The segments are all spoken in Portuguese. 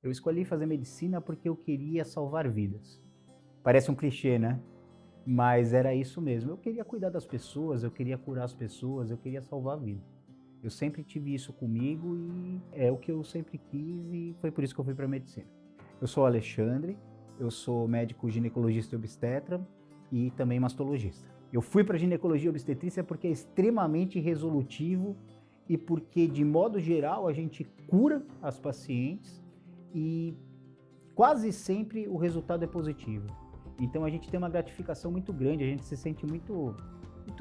Eu escolhi fazer medicina porque eu queria salvar vidas. Parece um clichê, né? Mas era isso mesmo. Eu queria cuidar das pessoas, eu queria curar as pessoas, eu queria salvar a vida. Eu sempre tive isso comigo e é o que eu sempre quis e foi por isso que eu fui para medicina. Eu sou Alexandre, eu sou médico ginecologista e obstetra e também mastologista. Eu fui para ginecologia e obstetrícia porque é extremamente resolutivo e porque, de modo geral, a gente cura as pacientes e quase sempre o resultado é positivo. Então a gente tem uma gratificação muito grande, a gente se sente muito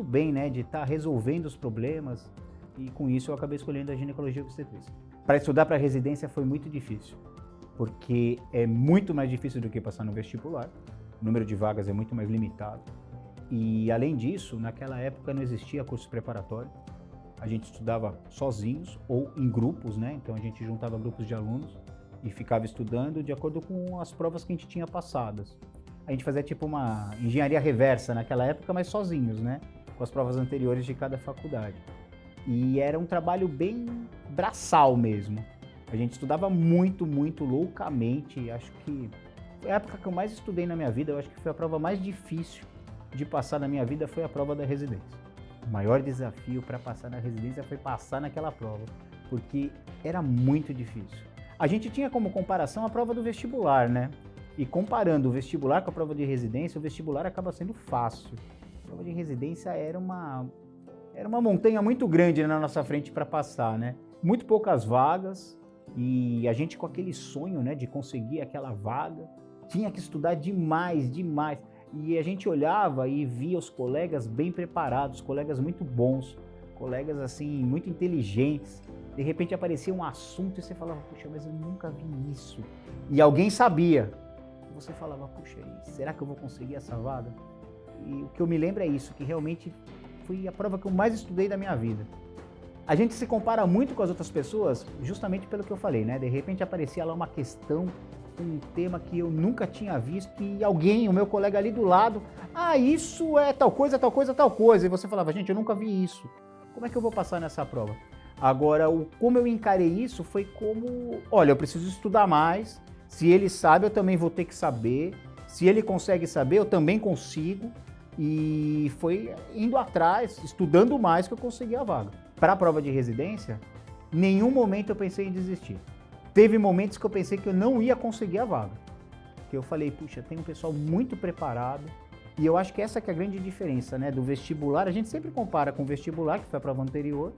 bem, né, de estar resolvendo os problemas e com isso eu acabei escolhendo a ginecologia e obstetrícia. Para estudar para residência foi muito difícil, porque é muito mais difícil do que passar no vestibular, o número de vagas é muito mais limitado e, além disso, naquela época não existia curso preparatório, a gente estudava sozinhos ou em grupos, né, então a gente juntava grupos de alunos e ficava estudando de acordo com as provas que a gente tinha passadas. A gente fazia tipo uma engenharia reversa naquela época, mas sozinhos, né? Com as provas anteriores de cada faculdade. E era um trabalho bem braçal mesmo. A gente estudava muito loucamente. Acho que foi a época que eu mais estudei na minha vida. Eu acho que foi a prova mais difícil de passar na minha vida, foi a prova da residência. O maior desafio para passar na residência foi passar naquela prova, porque era muito difícil. A gente tinha como comparação a prova do vestibular, né? E comparando o vestibular com a prova de residência, o vestibular acaba sendo fácil. A prova de residência era uma montanha muito grande na nossa frente para passar, né? Muito poucas vagas e a gente com aquele sonho, né, de conseguir aquela vaga, tinha que estudar demais. E a gente olhava e via os colegas bem preparados, colegas muito bons, colegas assim, muito inteligentes. De repente aparecia um assunto e você falava, puxa, mas eu nunca vi isso. E alguém sabia. Você falava, puxa, será que eu vou conseguir essa vaga? E o que eu me lembro é isso, que realmente foi a prova que eu mais estudei da minha vida. A gente se compara muito com as outras pessoas justamente pelo que eu falei, né? De repente aparecia lá uma questão, um tema que eu nunca tinha visto e alguém, o meu colega ali do lado, isso é tal coisa. E você falava, gente, eu nunca vi isso. Como é que eu vou passar nessa prova? Agora, como eu encarei isso foi como, olha, eu preciso estudar mais. Se ele sabe, eu também vou ter que saber. Se ele consegue saber, eu também consigo. E foi indo atrás, estudando mais que eu consegui a vaga. Para a prova de residência, nenhum momento eu pensei em desistir. Teve momentos que eu pensei que eu não ia conseguir a vaga. Que eu falei, puxa, tem um pessoal muito preparado. E eu acho que essa que é a grande diferença, né, do vestibular. A gente sempre compara com o vestibular, que foi a prova anterior,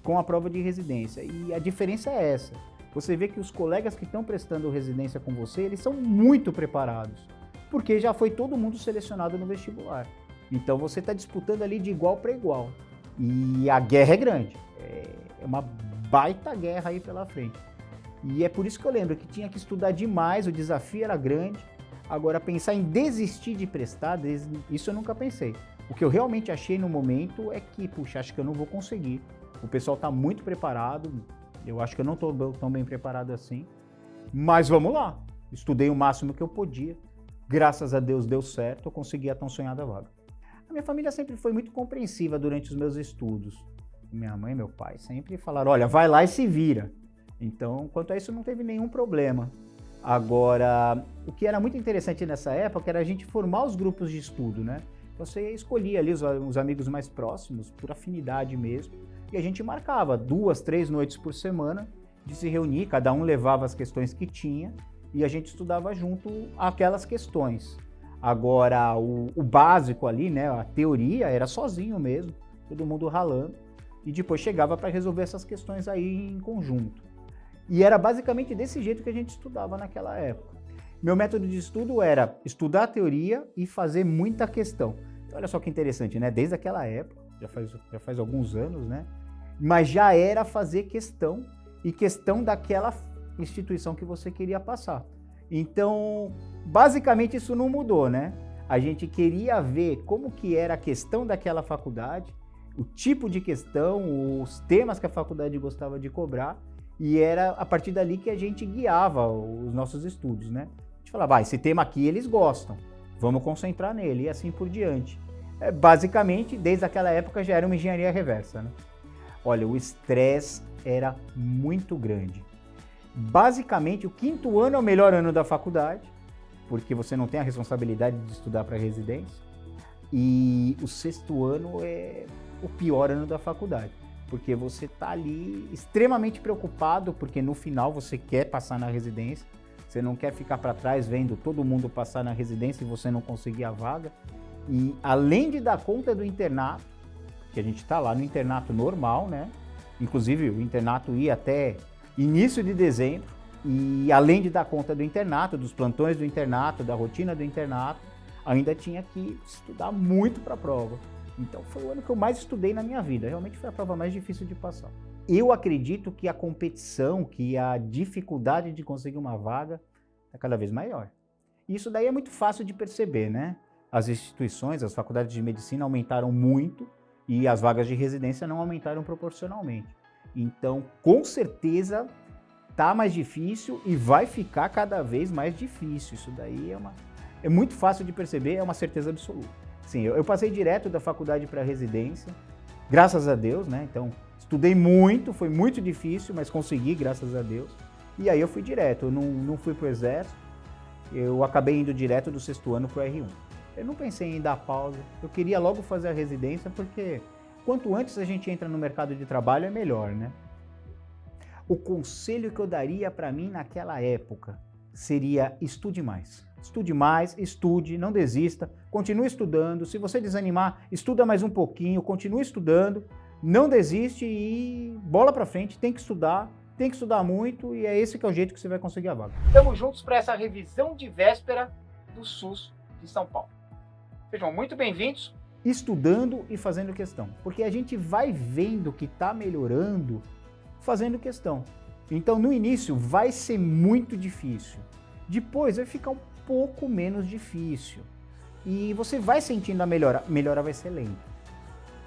com a prova de residência. E a diferença é essa. Você vê que os colegas que estão prestando residência com você, eles são muito preparados, porque já foi todo mundo selecionado no vestibular. Então você está disputando ali de igual para igual. E a guerra é grande, é uma baita guerra aí pela frente. E é por isso que eu lembro que tinha que estudar demais, o desafio era grande. Agora, pensar em desistir de prestar, isso eu nunca pensei. O que eu realmente achei no momento é que, puxa, acho que eu não vou conseguir. O pessoal está muito preparado. Eu acho que eu não estou tão bem preparado assim, mas vamos lá. Estudei o máximo que eu podia, graças a Deus deu certo, eu consegui a tão sonhada vaga. A minha família sempre foi muito compreensiva durante os meus estudos. Minha mãe e meu pai sempre falaram, olha, vai lá e se vira. Então, quanto a isso, não teve nenhum problema. Agora, o que era muito interessante nessa época era a gente formar os grupos de estudo, né? Então, você escolhia ali os amigos mais próximos, por afinidade mesmo, e a gente marcava 2, 3 noites por semana de se reunir, cada um levava as questões que tinha e a gente estudava junto aquelas questões. Agora, o básico ali, né, a teoria era sozinho mesmo, todo mundo ralando, e depois chegava para resolver essas questões aí em conjunto. E era basicamente desse jeito que a gente estudava naquela época. Meu método de estudo era estudar a teoria e fazer muita questão. Então, olha só que interessante, né? Desde aquela época, já faz alguns anos, né? Mas já era fazer questão e questão daquela instituição que você queria passar. Então, basicamente isso não mudou, né? A gente queria ver como que era a questão daquela faculdade, o tipo de questão, os temas que a faculdade gostava de cobrar, e era a partir dali que a gente guiava os nossos estudos, né? A gente falava, esse tema aqui eles gostam, vamos concentrar nele, e assim por diante. Basicamente, desde aquela época já era uma engenharia reversa, né? Olha, o estresse era muito grande. Basicamente, o 5º ano é o melhor ano da faculdade, porque você não tem a responsabilidade de estudar para residência, e o 6º ano é o pior ano da faculdade, porque você está ali extremamente preocupado, porque no final você quer passar na residência, você não quer ficar para trás vendo todo mundo passar na residência e você não conseguir a vaga, e além de dar conta do internato, que a gente está lá no internato normal, né? Inclusive o internato ia até início de dezembro, e além de dar conta do internato, dos plantões do internato, da rotina do internato, ainda tinha que estudar muito para a prova. Então foi o ano que eu mais estudei na minha vida, realmente foi a prova mais difícil de passar. Eu acredito que a competição, que a dificuldade de conseguir uma vaga é cada vez maior. Isso daí é muito fácil de perceber, né? As instituições, as faculdades de medicina aumentaram muito e as vagas de residência não aumentaram proporcionalmente. Então, com certeza, tá mais difícil e vai ficar cada vez mais difícil. Isso daí é muito fácil de perceber, é uma certeza absoluta. Sim, eu passei direto da faculdade para a residência, graças a Deus, né? Então, estudei muito, foi muito difícil, mas consegui, graças a Deus. E aí eu fui direto, eu não fui para o exército, eu acabei indo direto do 6º ano para o R1. Eu não pensei em dar pausa, eu queria logo fazer a residência, porque quanto antes a gente entra no mercado de trabalho é melhor, né? O conselho que eu daria para mim naquela época seria estude mais. Estude mais, estude, não desista, continue estudando. Se você desanimar, estuda mais um pouquinho, continue estudando, não desiste e bola para frente, tem que estudar muito e é esse que é o jeito que você vai conseguir a vaga. Estamos juntos para essa revisão de véspera do SUS de São Paulo. Sejam muito bem-vindos. Estudando e fazendo questão, porque a gente vai vendo que está melhorando fazendo questão. Então, no início vai ser muito difícil, depois vai ficar um pouco menos difícil e você vai sentindo a melhora vai ser lenta.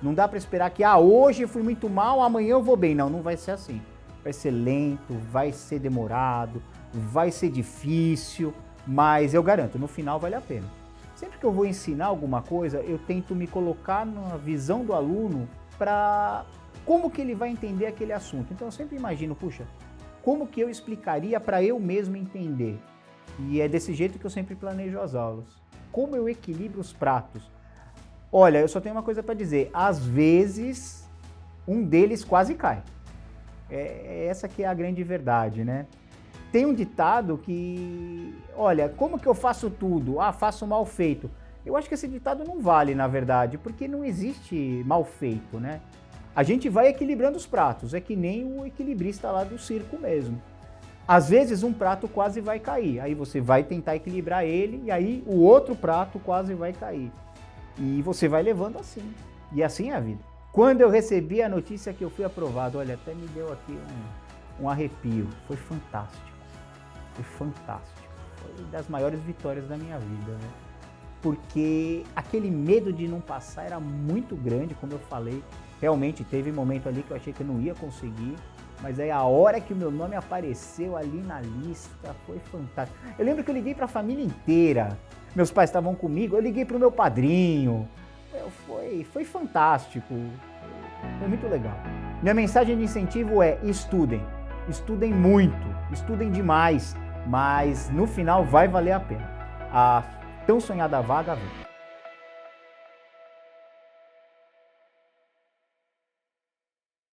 Não dá para esperar que hoje eu fui muito mal, amanhã eu vou bem. Não vai ser assim. Vai ser lento, vai ser demorado, vai ser difícil, mas eu garanto, no final vale a pena. Sempre que eu vou ensinar alguma coisa, eu tento me colocar na visão do aluno para como que ele vai entender aquele assunto. Então eu sempre imagino, puxa, como que eu explicaria para eu mesmo entender? E é desse jeito que eu sempre planejo as aulas. Como eu equilibro os pratos? Olha, eu só tenho uma coisa para dizer, às vezes um deles quase cai. Essa que é a grande verdade, né? Tem um ditado que, olha, como que eu faço tudo? Faço mal feito. Eu acho que esse ditado não vale, na verdade, porque não existe mal feito, né? A gente vai equilibrando os pratos, é que nem o equilibrista lá do circo mesmo. Às vezes um prato quase vai cair, aí você vai tentar equilibrar ele e aí o outro prato quase vai cair. E você vai levando assim, e assim é a vida. Quando eu recebi a notícia que eu fui aprovado, olha, até me deu aqui um arrepio, foi fantástico. Foi fantástico, foi das maiores vitórias da minha vida, né? Porque aquele medo de não passar era muito grande, como eu falei, realmente teve um momento ali que eu achei que eu não ia conseguir, mas aí a hora que o meu nome apareceu ali na lista, foi fantástico. Eu lembro que eu liguei para a família inteira, meus pais estavam comigo, eu liguei para o meu padrinho, foi fantástico, foi muito legal. Minha mensagem de incentivo é estudem muito, estudem demais, mas no final vai valer a pena. A tão sonhada vaga vem.